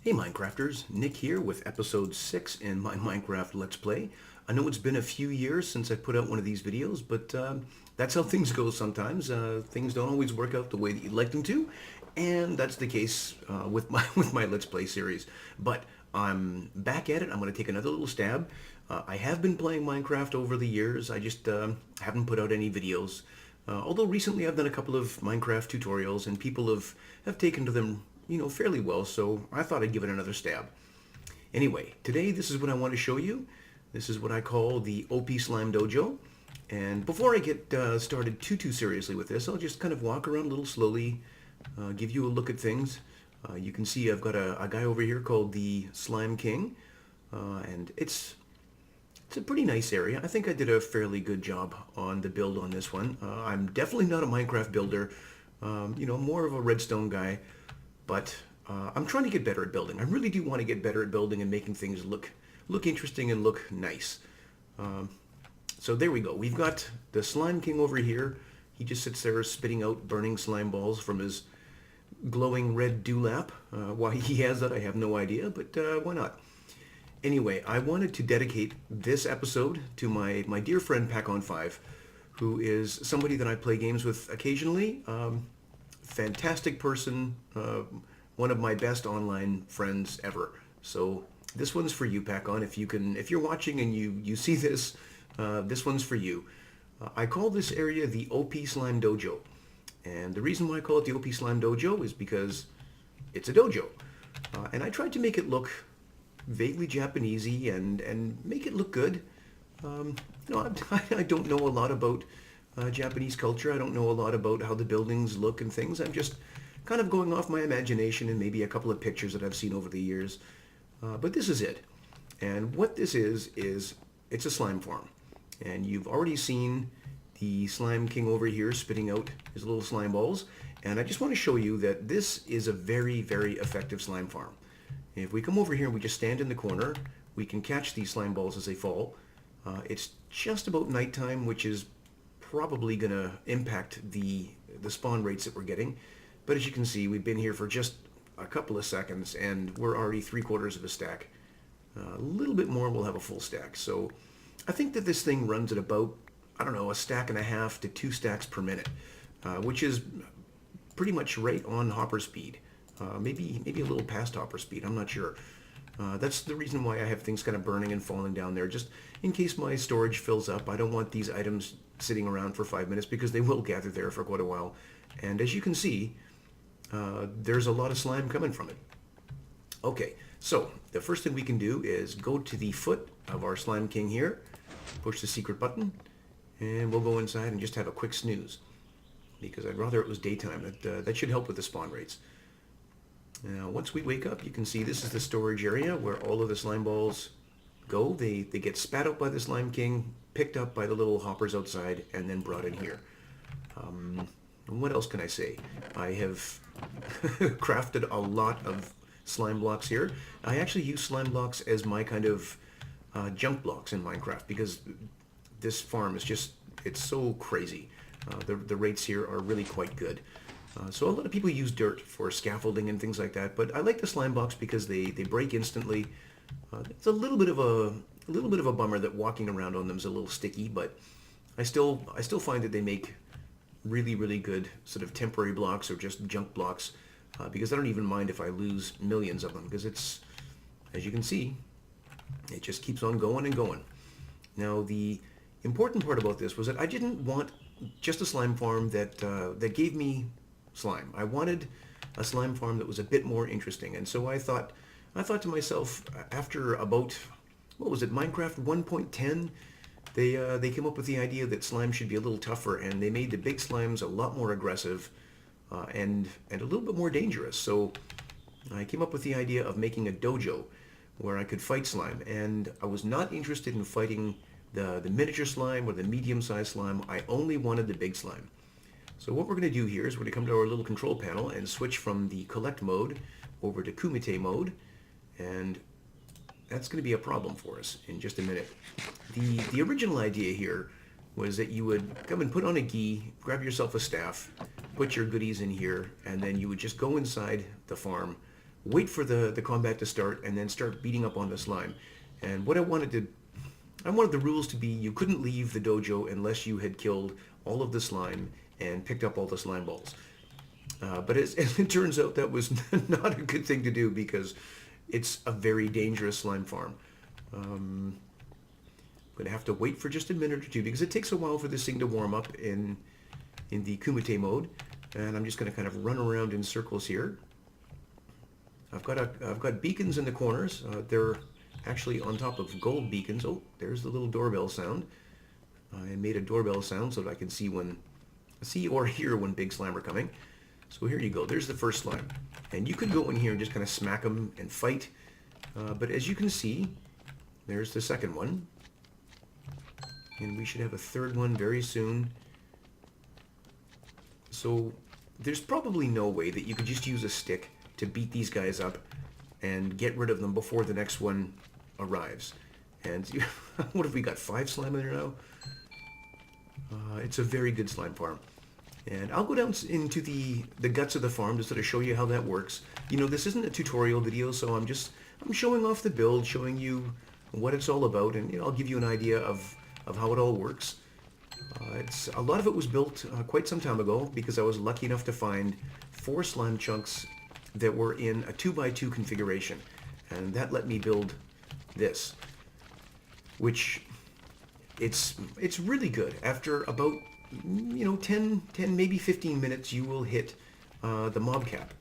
Hey Minecrafters, Nick here with episode 6 in my Minecraft Let's Play. I know it's been a few years since I put out one of these videos, but that's how things go sometimes. Things don't always work out the way that you'd like them to, and that's the case with my with my Let's Play series. But I'm back at it. I'm going to take another little stab. I have been playing Minecraft over the years. I just haven't put out any videos. Although recently I've done a couple of Minecraft tutorials, and people have taken to them fairly well, so I thought I'd give it another stab. Anyway, today this is what I want to show you. This is what I call the Opie Slime Dojo. And before I get started too seriously with this, I'll just kind of walk around a little slowly, give you a look at things. You can see I've got a guy over here called the Slime King, and it's a pretty nice area. I think I did a fairly good job on the build on this one. I'm definitely not a Minecraft builder, more of a redstone guy. But I'm trying to get better at building. I really do want to get better at building and making things look interesting and look nice. So there we go. We've got the Slime King over here. He just sits there spitting out burning slime balls from his glowing red dewlap. Why he has that, I have no idea, but why not? Anyway, I wanted to dedicate this episode to my dear friend Pack-on-5, who is somebody that I play games with occasionally. Fantastic person, one of my best online friends ever. So this one's for you, Pack-on. If you're watching and you see this, this one's for you. I call this area the Opie Slime Dojo, and the reason why I call it the Opie Slime Dojo is because it's a dojo, and I tried to make it look vaguely Japanesey and make it look good. I don't know a lot about Japanese culture. I don't know a lot about how the buildings look and things. I'm just kind of going off my imagination and maybe a couple of pictures that I've seen over the years. But this is it. And what this is it's a slime farm. And you've already seen the Slime King over here spitting out his little slime balls. And I just want to show you that this is a very, very effective slime farm. If we come over here and we just stand in the corner, we can catch these slime balls as they fall. It's just about nighttime, which is probably going to impact the spawn rates that we're getting. But as you can see, we've been here for just a couple of seconds and we're already 3/4 of a stack. A little bit more, we'll have a full stack. So I think that this thing runs at about, I don't know, 1.5 to 2 stacks per minute, which is pretty much right on hopper speed. Maybe a little past hopper speed, I'm not sure. That's the reason why I have things kind of burning and falling down there, just in case my storage fills up. I don't want these items sitting around for 5 minutes because they will gather there for quite a while. And as you can see, there's a lot of slime coming from it. Okay, so the first thing we can do is go to the foot of our Slime King here, push the secret button, and we'll go inside and just have a quick snooze, because I'd rather it was daytime. That should help with the spawn rates. Now, once we wake up, you can see this is the storage area where all of the slime balls go. They get spat out by the Slime King, picked up by the little hoppers outside, and then brought in here. What else can I say? I have crafted a lot of slime blocks here. I actually use slime blocks as my kind of junk blocks in Minecraft, because this farm is just, it's so crazy. The rates here are really quite good. So a lot of people use dirt for scaffolding and things like that, but I like the slime blocks because they break instantly. It's a little bit of a bummer that walking around on them is a little sticky, but I still find that they make really good sort of temporary blocks or just junk blocks, because I don't even mind if I lose millions of them, because it's, as you can see, it just keeps on going and going. Now, the important part about this was that I didn't want just a slime farm that gave me slime. I wanted a slime farm that was a bit more interesting, and so I thought to myself, after about, what was it, Minecraft 1.10, they came up with the idea that slime should be a little tougher, and they made the big slimes a lot more aggressive and a little bit more dangerous. So I came up with the idea of making a dojo where I could fight slime, and I was not interested in fighting the miniature slime or the medium-sized slime. I only wanted the big slime. So what we're going to do here is we're going to come to our little control panel and switch from the collect mode over to Kumite mode, and that's going to be a problem for us in just a minute. The original idea here was that you would come and put on a gi, grab yourself a staff, put your goodies in here, and then you would just go inside the farm wait for the combat to start, and then start beating up on the slime. And what I wanted the rules to be you couldn't leave the dojo unless you had killed all of the slime and picked up all the slime balls. But as it turns out, that was not a good thing to do because it's a very dangerous slime farm. I'm going to have to wait for just a minute or two because it takes a while for this thing to warm up in the Kumite mode. And I'm just going to kind of run around in circles here. I've got beacons in the corners. They're actually on top of gold beacons. Oh, there's the little doorbell sound. I made a doorbell sound so that I can see or hear when big slime are coming. So here you go. There's the first slime. And you could go in here and just kind of smack them and fight. But as you can see, there's the second one. And we should have a third one very soon. So there's probably no way that you could just use a stick to beat these guys up and get rid of them before the next one arrives. And what have we got? 5 slime in there now? It's a very good slime farm. And I'll go down into the guts of the farm just to show you how that works. You know, this isn't a tutorial video, so I'm showing off the build, showing you what it's all about, and I'll give you an idea of how it all works. A lot of it was built quite some time ago because I was lucky enough to find 4 slime chunks that were in a 2x2 configuration, and that let me build this, which it's really good. After about 10 maybe 15 minutes, you will hit the mob cap,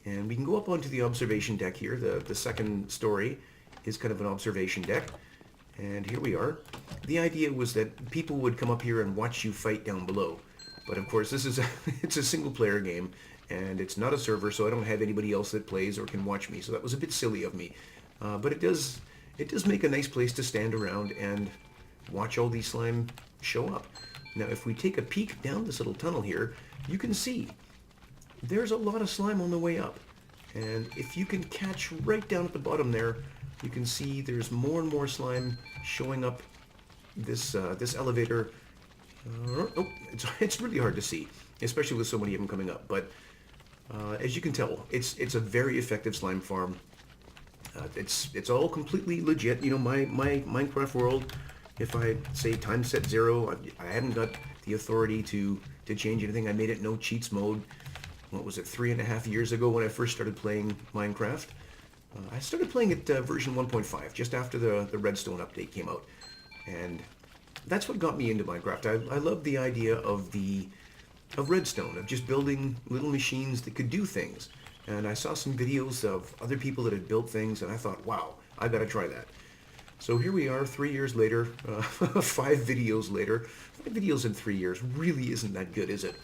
and we can go up onto the observation deck here. The second story is kind of an observation deck, and here we are. The idea was that people would come up here and watch you fight down below, but of course this is it's a single player game, and it's not a server, so I don't have anybody else that plays or can watch me, so that was a bit silly of me. But it does make a nice place to stand around and watch all these slime show up. Now if we take a peek down this little tunnel here, you can see there's a lot of slime on the way up. And if you can catch right down at the bottom there, you can see there's more and more slime showing up this elevator. It's really hard to see, especially with so many of them coming up. But as you can tell, it's a very effective slime farm. It's all completely legit. My Minecraft world, if I say time set 0, I haven't got the authority to change anything. I made it no cheats mode. What was it, 3.5 years ago when I first started playing Minecraft? I started playing it version 1.5, just after the Redstone update came out. And that's what got me into Minecraft. I love the idea of Redstone, of just building little machines that could do things. And I saw some videos of other people that had built things, and I thought, wow, I gotta try that. So here we are, 3 years later, 5 videos later. 5 videos in 3 years really isn't that good, is it?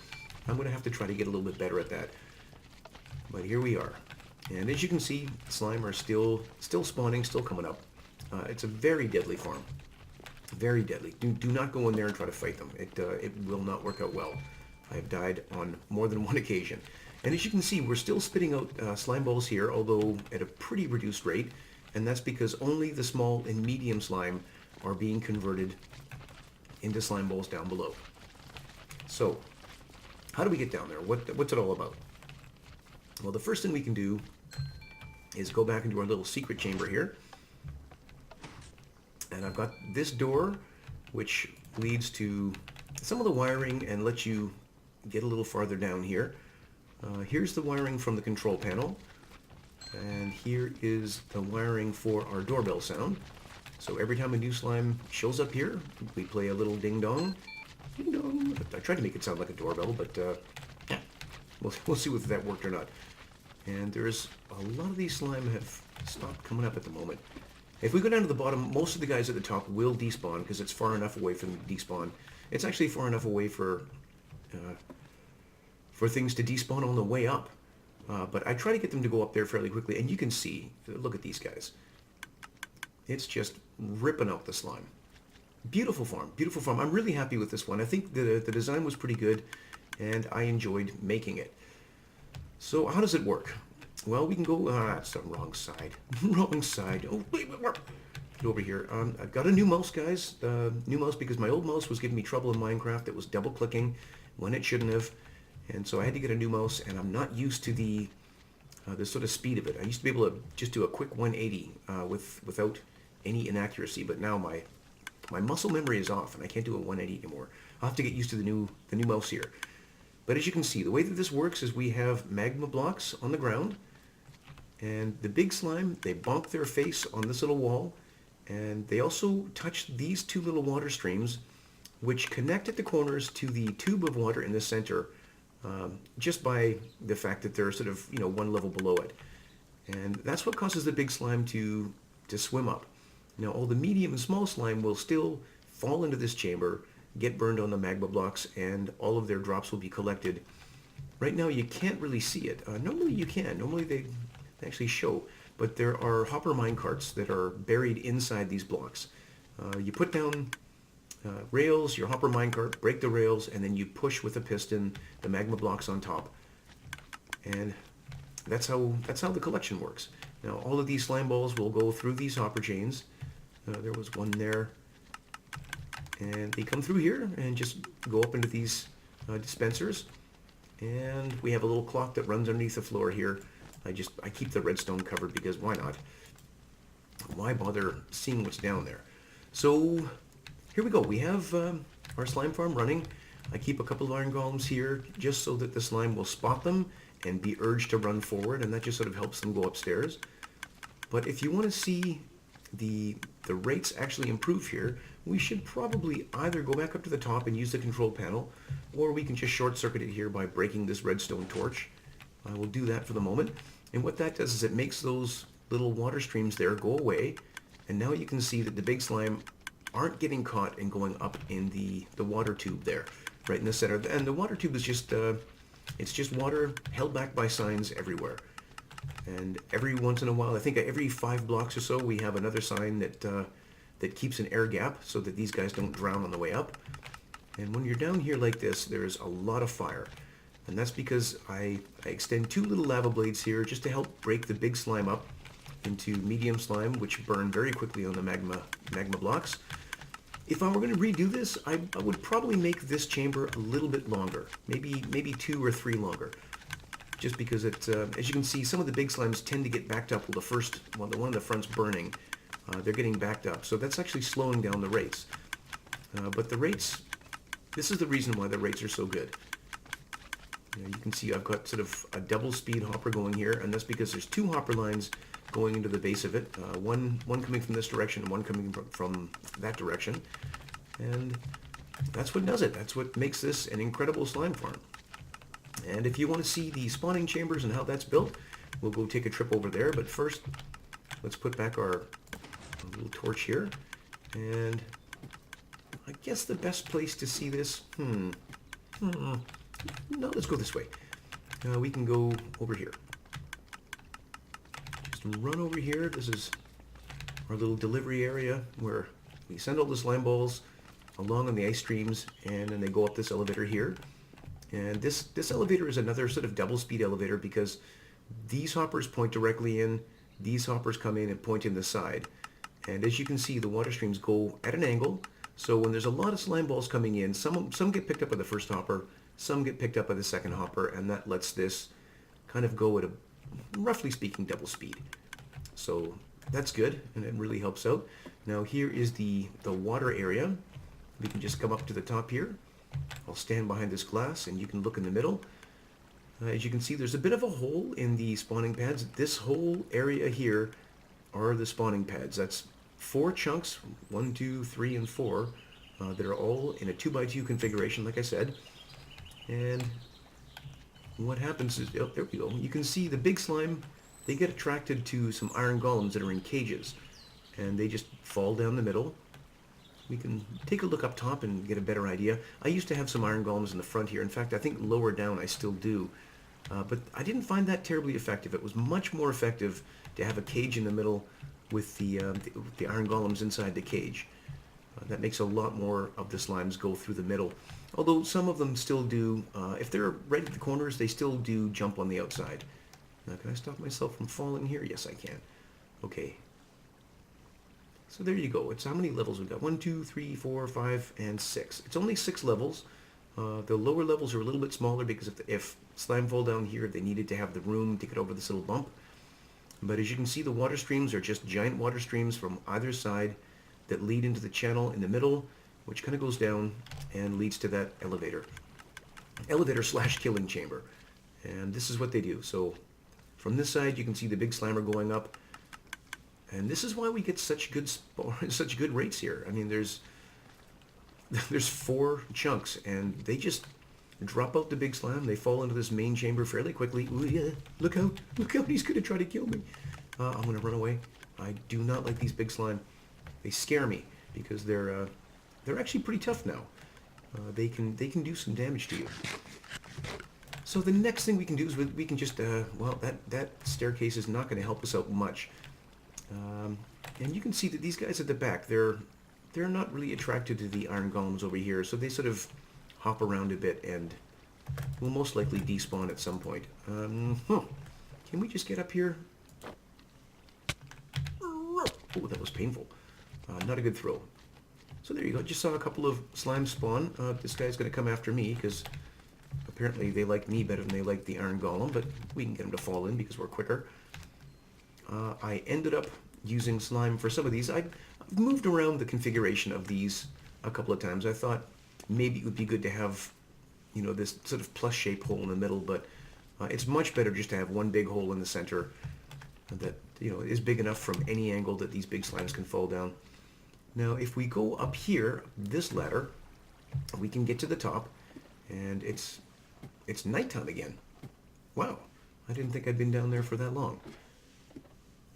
I'm gonna have to try to get a little bit better at that. But here we are. And as you can see, slime are still spawning, still coming up. It's a very deadly farm. Very deadly. Do not go in there and try to fight them. It will not work out well. I have died on more than one occasion. And as you can see, we're still spitting out slime balls here, although at a pretty reduced rate. And that's because only the small and medium slime are being converted into slime balls down below. So, how do we get down there? What's it all about? Well, the first thing we can do is go back into our little secret chamber here. And I've got this door, which leads to some of the wiring and lets you get a little farther down here. Here's the wiring from the control panel. And here is the wiring for our doorbell sound. So every time a new slime shows up here, we play a little ding-dong. Ding-dong. I tried to make it sound like a doorbell, but yeah, we'll see if that worked or not. And there's a lot of these slime have stopped coming up at the moment. If we go down to the bottom, most of the guys at the top will despawn because it's far enough away from despawn. It's actually far enough away for things to despawn on the way up. But I try to get them to go up there fairly quickly, and you can see, look at these guys. It's just ripping out the slime. Beautiful farm, beautiful farm. I'm really happy with this one. I think the design was pretty good, and I enjoyed making it. So how does it work? Well, we can go, that's the wrong side. Wrong side. Oh, wait, get over here. I've got a new mouse, guys. New mouse because my old mouse was giving me trouble in Minecraft. It was double clicking when it shouldn't have. And so I had to get a new mouse, and I'm not used to the the sort of speed of it. I used to be able to just do a quick 180 without any inaccuracy, but now my muscle memory is off and I can't do a 180 anymore. I'll have to get used to the new mouse here. But as you can see, the way that this works is we have magma blocks on the ground, and the big slime, they bonk their face on this little wall, and they also touch these two little water streams, which connect at the corners to the tube of water in the center, just by the fact that they're sort of, one level below it. And that's what causes the big slime to swim up. Now, all the medium and small slime will still fall into this chamber, get burned on the magma blocks, and all of their drops will be collected. Right now, you can't really see it. Normally, you can. Normally, they actually show. But there are hopper mine carts that are buried inside these blocks. You put down rails, your hopper minecart, break the rails, and then you push with a piston the magma blocks on top. And that's how the collection works. Now, all of these slime balls will go through these hopper chains. There was one there. And they come through here and just go up into these dispensers. And we have a little clock that runs underneath the floor here. I keep the redstone covered because why not? Why bother seeing what's down there? So here we go. We have our slime farm running. I keep a couple of iron golems here just so that the slime will spot them and be urged to run forward, and that just sort of helps them go upstairs. But if you want to see the rates actually improve here, we should probably either go back up to the top and use the control panel, or we can just short circuit it here by breaking this redstone torch. I will do that for the moment. And what that does is it makes those little water streams there go away, and now you can see that the big slime aren't getting caught and going up in the water tube there, right in the center. And the water tube is just it's just water held back by signs everywhere. And every once in a while, I think every 5 blocks or so, we have another sign that keeps an air gap so that these guys don't drown on the way up. And when you're down here like this, there's a lot of fire. And that's because I extend 2 little lava blades here just to help break the big slime up into medium slime, which burn very quickly on the magma blocks. If I were going to redo this, I would probably make this chamber a little bit longer, maybe 2 or 3 longer, just because it, as you can see, some of the big slimes tend to get backed up. Well, the one in the front's burning, they're getting backed up, so that's actually slowing down the rates. But the rates, this is the reason why the rates are so good. You can see I've got sort of a double speed hopper going here, and that's because there's 2 hopper lines going into the base of it, one coming from this direction and one coming from that direction, and that's what does it. That's what makes this an incredible slime farm. And if you want to see the spawning chambers and how that's built, we'll go take a trip over there. But first, let's put back our little torch here, and I guess the best place to see this, no, let's go this way. We can go over here. Just run over here. This is our little delivery area where we send all the slime balls along on the ice streams, and then they go up this elevator here. And this elevator is another sort of double speed elevator because these hoppers point directly in, these hoppers come in and point in the side. And as you can see, the water streams go at an angle. So when there's a lot of slime balls coming in, some get picked up by the first hopper, some get picked up by the second hopper, and that lets this kind of go at a, roughly speaking, double speed. So that's good, and it really helps out. Now here is the water area. We can just come up to the top here. I'll stand behind this glass, and you can look in the middle. As you can see, there's a bit of a hole in the spawning pads. This whole area here are the spawning pads. That's 4 chunks, 1, 2, 3, and 4, that are all in a 2x2 configuration, like I said. And what happens is, oh, there we go. You can see the big slime, they get attracted to some iron golems that are in cages, and they just fall down the middle. We can take a look up top and get a better idea. I used to have some iron golems in the front here. In fact, I think lower down I still do. But I didn't find that terribly effective. It was much more effective to have a cage in the middle with the iron golems inside the cage. That makes a lot more of the slimes go through the middle. Although some of them still do, if they're right at the corners, they still do jump on the outside. Now, can I stop myself from falling here? Yes, I can. Okay. So there you go. It's how many levels we got? 1, 2, 3, 4, 5, and 6. It's only 6 levels. The lower levels are a little bit smaller because if slime fall down here, they needed to have the room to get over this little bump. But as you can see, the water streams are just giant water streams from either side that lead into the channel in the middle, which kind of goes down and leads to that elevator slash killing chamber. And this is what they do. So from this side, you can see the big slimer going up. And this is why we get such good rates here. I mean, there's 4 chunks, and they just drop out the big slime. They fall into this main chamber fairly quickly. Ooh, yeah, look how he's gonna try to kill me. I'm gonna run away. I do not like these big slime. They scare me because they're actually pretty tough now. They can do some damage to you. So the next thing we can do is we can just well, that staircase is not going to help us out much. And you can see that these guys at the back, they're not really attracted to the iron golems over here, so they sort of hop around a bit and will most likely despawn at some point. Can we just get up here? Oh, that was painful. Not a good throw. So there you go. Just saw a couple of slime spawn. This guy's going to come after me because apparently they like me better than they like the iron golem, but we can get him to fall in because we're quicker. I ended up using slime for some of these. I've moved around the configuration of these a couple of times. I thought maybe it would be good to have, you know, this sort of plus shape hole in the middle, but it's much better just to have one big hole in the center that, you know, is big enough from any angle that these big slimes can fall down. Now, if we go up here, this ladder, we can get to the top, and it's nighttime again. Wow, I didn't think I'd been down there for that long.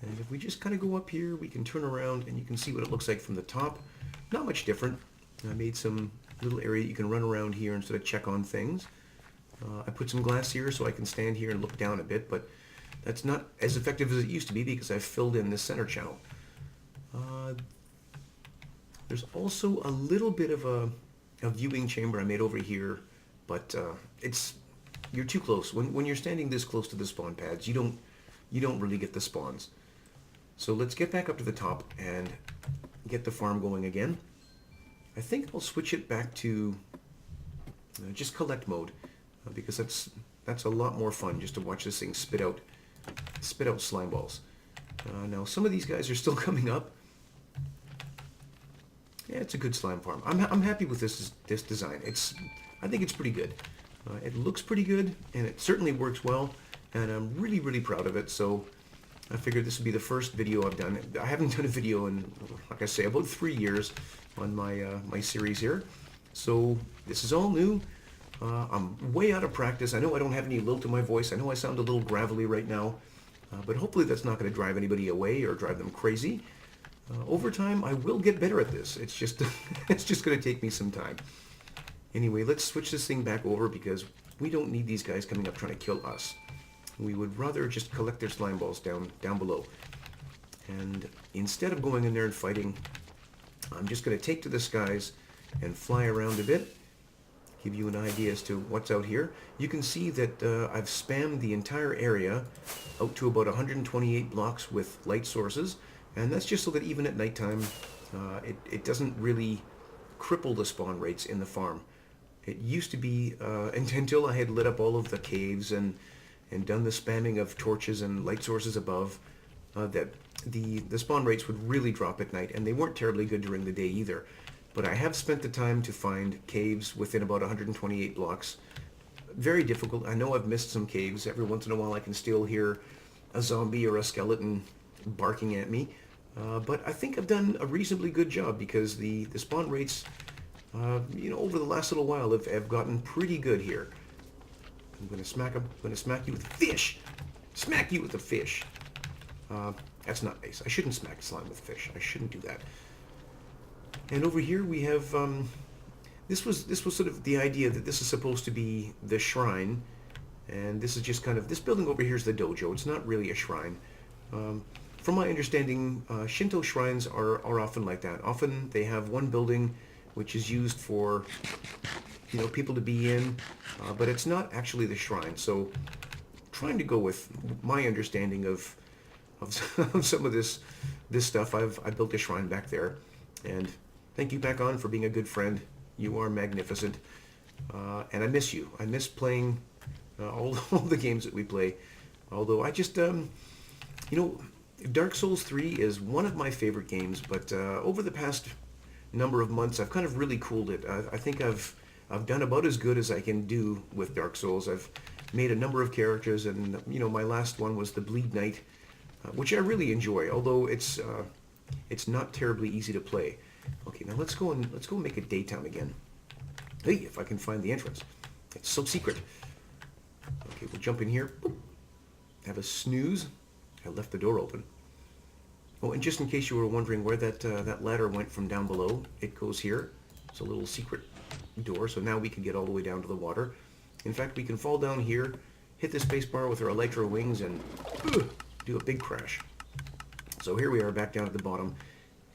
And if we just kind of go up here, we can turn around, and you can see what it looks like from the top. Not much different. I made some little area you can run around here and sort of check on things. I put some glass here so I can stand here and look down a bit, but that's not as effective as it used to be because I've filled in this center channel. There's also a little bit of a viewing chamber I made over here, but you're too close. When you're standing this close to the spawn pads, you don't really get the spawns. So let's get back up to the top and get the farm going again. I think I'll switch it back to just collect mode because that's a lot more fun just to watch this thing spit out slime balls. Now some of these guys are still coming up. Yeah, it's a good slime farm. I'm happy with this design. I think it's pretty good. It looks pretty good, and it certainly works well, and I'm really, really proud of it. So I figured this would be the first video I've done. I haven't done a video in, like I say, about 3 years on my series here. So this is all new. I'm way out of practice. I know I don't have any lilt in my voice. I know I sound a little gravelly right now, but hopefully that's not going to drive anybody away or drive them crazy. Over time, I will get better at this. It's just it's just going to take me some time. Anyway, let's switch this thing back over because we don't need these guys coming up trying to kill us. We would rather just collect their slime balls down below. And instead of going in there and fighting, I'm just going to take to the skies and fly around a bit, give you an idea as to what's out here. You can see that I've spammed the entire area out to about 128 blocks with light sources. And that's just so that even at nighttime, it doesn't really cripple the spawn rates in the farm. It used to be, until I had lit up all of the caves and done the spamming of torches and light sources above, that the spawn rates would really drop at night, and they weren't terribly good during the day either. But I have spent the time to find caves within about 128 blocks. Very difficult. I know I've missed some caves. Every once in a while I can still hear a zombie or a skeleton barking at me. But I think I've done a reasonably good job because the spawn rates, you know, over the last little while have gotten pretty good here. I'm going to smack him. I'm going to smack you with a fish. Smack you with a fish. That's not nice. I shouldn't smack slime with fish. I shouldn't do that. And over here we have, this was sort of the idea that this is supposed to be the shrine. And this is just kind of, this building over here is the dojo. It's not really a shrine. From my understanding, Shinto shrines are often like that. Often they have one building which is used for, you know, people to be in, but it's not actually the shrine. So trying to go with my understanding of some of this stuff, I built a shrine back there. And thank you, Back On, for being a good friend. You are magnificent. And I miss you. I miss playing all the games that we play. Although I just, Dark Souls 3 is one of my favorite games, but over the past number of months, I've kind of really cooled it. I think I've done about as good as I can do with Dark Souls. I've made a number of characters, and my last one was the Bleed Knight, which I really enjoy. Although it's not terribly easy to play. Okay, now let's go make it daytime again. Hey, if I can find the entrance. It's so secret. Okay, we'll jump in here. Boop. Have a snooze. I left the door open. Oh, and just in case you were wondering where that ladder went from down below, it goes here. It's a little secret door, so now we can get all the way down to the water. In fact, we can fall down here, hit the space bar with our electro wings, and do a big crash. So here we are back down at the bottom,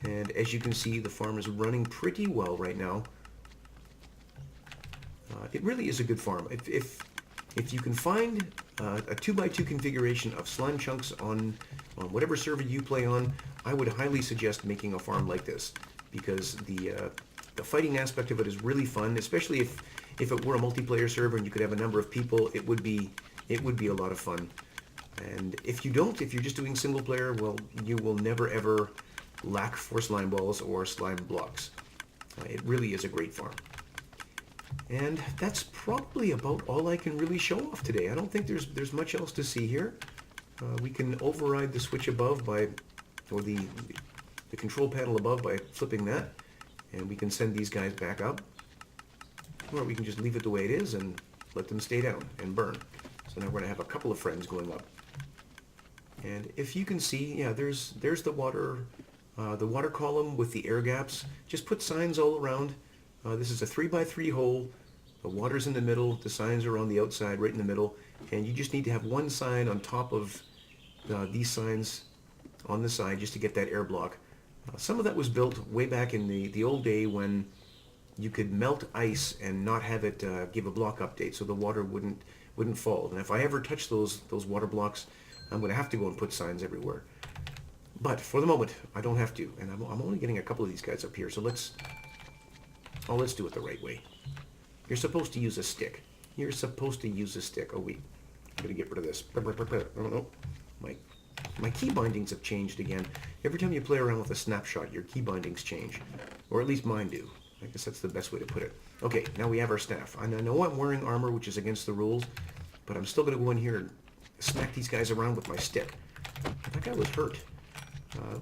and as you can see, the farm is running pretty well right now. It really is a good farm. If you can find a 2x2 configuration of slime chunks on whatever server you play on, I would highly suggest making a farm like this, because the fighting aspect of it is really fun, especially if it were a multiplayer server and you could have a number of people. It would be a lot of fun. And if you're just doing single player, well, you will never ever lack for slime balls or slime blocks. It really is a great farm. And that's probably about all I can really show off today. I don't think there's much else to see here. We can override the switch above or the control panel above by flipping that, and we can send these guys back up. Or we can just leave it the way it is and let them stay down and burn. So now we're going to have a couple of friends going up. And if you can see, yeah, there's the water column with the air gaps. Just put signs all around. This is a 3x3 hole. The water's in the middle. The signs are on the outside, right in the middle. And you just need to have one sign on top of these signs on the side just to get that air block. Some of that was built way back in the old day when you could melt ice and not have it give a block update, so the water wouldn't fall. And if I ever touch those water blocks, I'm going to have to go and put signs everywhere. But for the moment, I don't have to. And I'm only getting a couple of these guys up here, so let's do it the right way. You're supposed to use a stick. You're supposed to use a stick. Oh, wait. I'm going to get rid of this. Oh, no. My key bindings have changed again. Every time you play around with a snapshot, your key bindings change. Or at least mine do. I guess that's the best way to put it. Okay, now we have our staff. And I know I'm wearing armor, which is against the rules, but I'm still going to go in here and smack these guys around with my stick. That guy was hurt.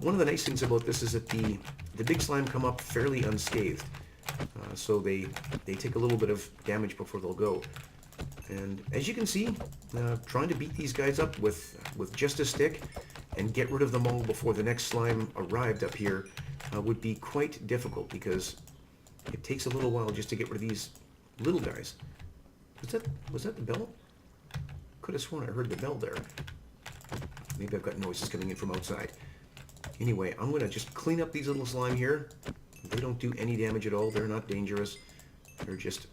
One of the nice things about this is that the big slime come up fairly unscathed. So they take a little bit of damage before they'll go. And as you can see, trying to beat these guys up with just a stick and get rid of them all before the next slime arrived up here would be quite difficult, because it takes a little while just to get rid of these little guys. Was that the bell? Could have sworn I heard the bell there. Maybe I've got noises coming in from outside. Anyway, I'm going to just clean up these little slime here. They don't do any damage at all. They're not dangerous. They're just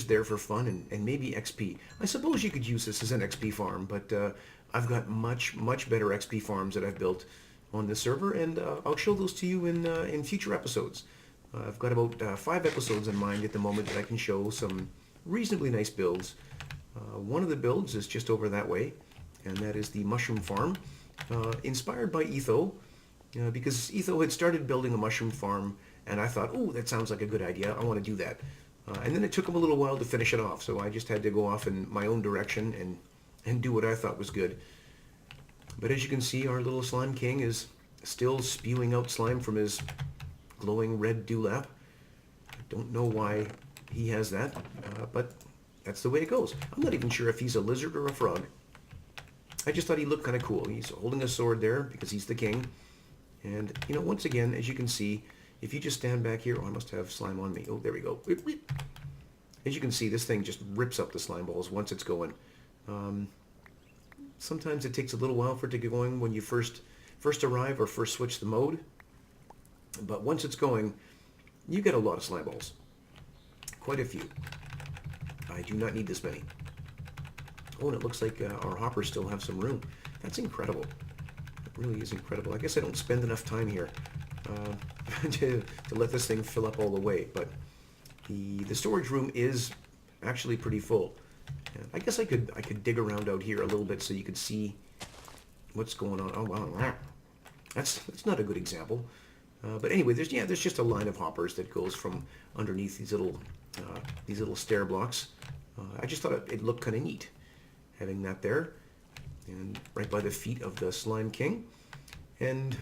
there for fun and maybe XP. I suppose you could use this as an XP farm, but I've got much better XP farms that I've built on this server, and I'll show those to you in future episodes. I've got about 5 episodes in mind at the moment that I can show some reasonably nice builds. One of the builds is just over that way, and that is the mushroom farm, inspired by Etho, because Etho had started building a mushroom farm, and I thought, oh, that sounds like a good idea. I want to do that. And then it took him a little while to finish it off, so I just had to go off in my own direction and do what I thought was good. But as you can see, our little slime king is still spewing out slime from his glowing red dewlap. I don't know why he has that, but that's the way it goes. I'm not even sure if he's a lizard or a frog. I just thought he looked kind of cool. He's holding a sword there because he's the king. And, once again, as you can see, if you just stand back here... Oh, I must have slime on me. Oh, there we go. As you can see, this thing just rips up the slime balls once it's going. Sometimes it takes a little while for it to get going when you first arrive or first switch the mode. But once it's going, you get a lot of slime balls. Quite a few. I do not need this many. Oh, and it looks like our hoppers still have some room. That's incredible. It really is incredible. I guess I don't spend enough time here to let this thing fill up all the way. But The storage room is actually pretty full. And I guess I could dig around out here a little bit so you could see what's going on. Oh wow, that's not a good example. But anyway, there's just a line of hoppers that goes from underneath these little stair blocks. I just thought it looked kind of neat having that there, and right by the feet of the Slime King. And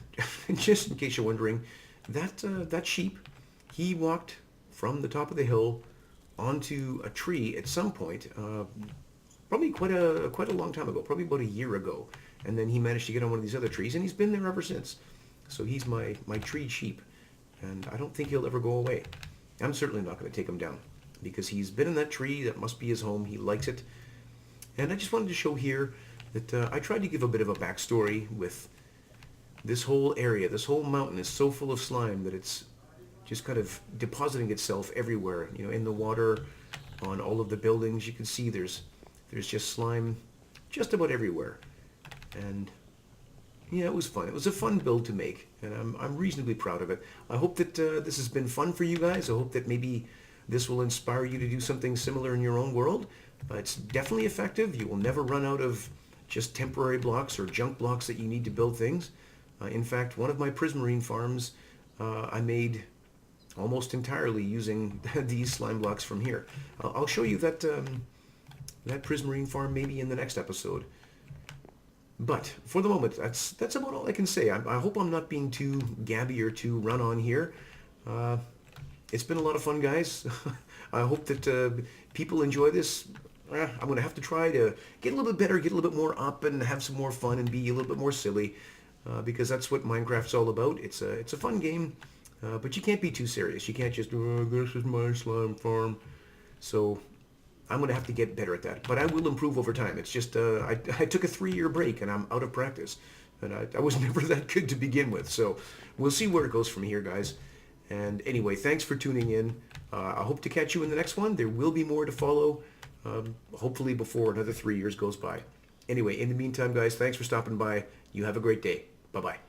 just in case you're wondering, that sheep, he walked from the top of the hill onto a tree at some point, probably quite a long time ago, probably about a year ago. And then he managed to get on one of these other trees, and he's been there ever since. So he's my tree sheep, and I don't think he'll ever go away. I'm certainly not going to take him down, because he's been in that tree. That must be his home. He likes it. And I just wanted to show here that I tried to give a bit of a backstory with this whole area. This whole mountain is so full of slime that it's just kind of depositing itself everywhere. You know, in the water, on all of the buildings. You can see there's just slime just about everywhere. And yeah, it was fun. It was a fun build to make, and I'm reasonably proud of it. I hope that this has been fun for you guys. I hope that maybe this will inspire you to do something similar in your own world. It's definitely effective. You will never run out of just temporary blocks or junk blocks that you need to build things. In fact, one of my prismarine farms I made almost entirely using these slime blocks from here. I'll show you that prismarine farm maybe in the next episode. But for the moment, that's about all I can say. I hope I'm not being too gabby or too run on here. It's been a lot of fun, guys. I hope that people enjoy this. I'm going to have to try to get a little bit better, get a little bit more up, and have some more fun and be a little bit more silly, because that's what Minecraft's all about. It's a fun game, but you can't be too serious. You can't just, oh, this is my slime farm. So I'm going to have to get better at that. But I will improve over time. It's just I took a 3-year break, and I'm out of practice. And I was never that good to begin with. So we'll see where it goes from here, guys. And anyway, thanks for tuning in. I hope to catch you in the next one. There will be more to follow, hopefully before another 3 years goes by. Anyway, in the meantime, guys, thanks for stopping by. You have a great day. Bye-bye.